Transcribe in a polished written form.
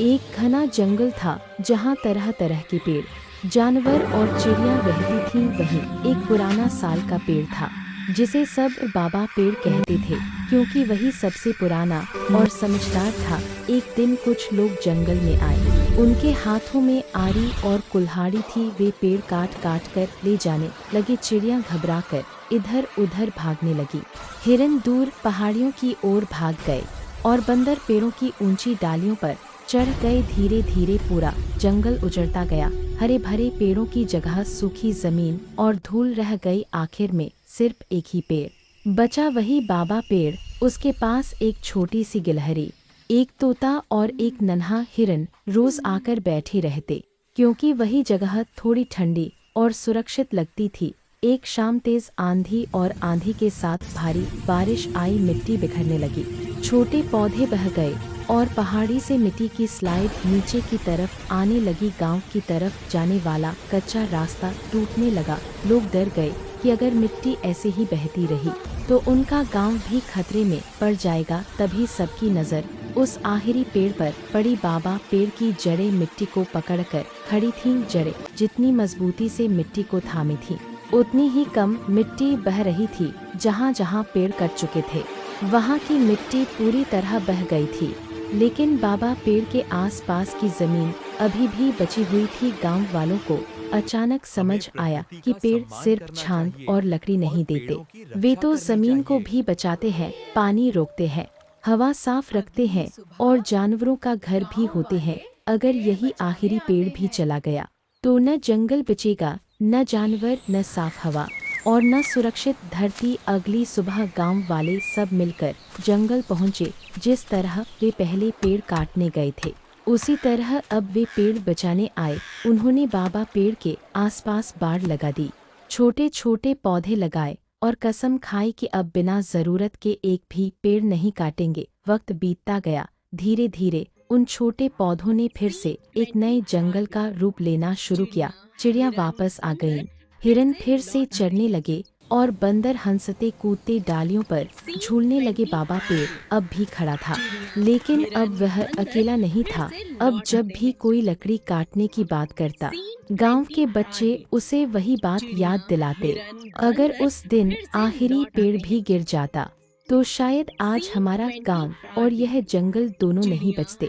एक घना जंगल था जहाँ तरह तरह के पेड़, जानवर और चिड़िया रहती थीं। वहीं एक पुराना साल का पेड़ था जिसे सब बाबा पेड़ कहते थे, क्योंकि वही सबसे पुराना और समझदार था। एक दिन कुछ लोग जंगल में आए। उनके हाथों में आरी और कुल्हाड़ी थी। वे पेड़ काट काट कर ले जाने लगे। चिड़िया घबरा कर इधर उधर भागने लगी। हिरन दूर पहाड़ियों की ओर भाग गए और बंदर पेड़ों की ऊंची डालियों पर चढ़ गए। धीरे धीरे पूरा जंगल उजड़ता गया। हरे भरे पेड़ों की जगह सूखी जमीन और धूल रह गई। आखिर में सिर्फ एक ही पेड़ बचा, वही बाबा पेड़। उसके पास एक छोटी सी गिलहरी, एक तोता और एक नन्हा हिरन रोज आकर बैठे रहते, क्योंकि वही जगह थोड़ी ठंडी और सुरक्षित लगती थी। एक शाम तेज आंधी और आंधी के साथ भारी बारिश आई। मिट्टी बिखरने लगी, छोटे पौधे बह गए और पहाड़ी से मिट्टी की स्लाइड नीचे की तरफ आने लगी। गांव की तरफ जाने वाला कच्चा रास्ता टूटने लगा। लोग डर गए कि अगर मिट्टी ऐसे ही बहती रही तो उनका गांव भी खतरे में पड़ जाएगा। तभी सबकी नज़र उस आखिरी पेड़ पर पड़ी। बाबा पेड़ की जड़ें मिट्टी को पकड़कर खड़ी थीं। जड़ें जितनी मजबूती से मिट्टी को थामी थीं, उतनी ही कम मिट्टी बह रही थी। जहाँ जहाँ पेड़ कट चुके थे, वहाँ की मिट्टी पूरी तरह बह गई थी, लेकिन बाबा पेड़ के आसपास की जमीन अभी भी बची हुई थी। गांव वालों को अचानक समझ आया कि पेड़ सिर्फ छांद और लकड़ी नहीं देते, वे तो जमीन को भी बचाते हैं, पानी रोकते हैं, हवा साफ रखते हैं और जानवरों का घर भी होते हैं। अगर यही आखिरी पेड़ भी चला गया तो न जंगल बचेगा, न जानवर, न साफ हवा और न सुरक्षित धरती। अगली सुबह गांव वाले सब मिलकर जंगल पहुंचे। जिस तरह वे पहले पेड़ काटने गए थे, उसी तरह अब वे पेड़ बचाने आए। उन्होंने बाबा पेड़ के आसपास बाड़ लगा दी, छोटे छोटे पौधे लगाए और कसम खाई कि अब बिना जरूरत के एक भी पेड़ नहीं काटेंगे। वक्त बीतता गया। धीरे धीरे उन छोटे पौधों ने फिर से एक नए जंगल का रूप लेना शुरू किया। चिड़िया वापस आ गईं, हिरन फिर से चढ़ने लगे और बंदर हंसते कूदते डालियों पर झूलने लगे। बाबा पेड़ अब भी खड़ा था, लेकिन अब वह अकेला नहीं था। अब जब भी कोई लकड़ी काटने की बात करता, गांव के बच्चे उसे वही बात याद दिलाते। अगर उस दिन आखिरी पेड़ भी गिर जाता तो शायद आज हमारा गांव और यह जंगल दोनों नहीं बचते।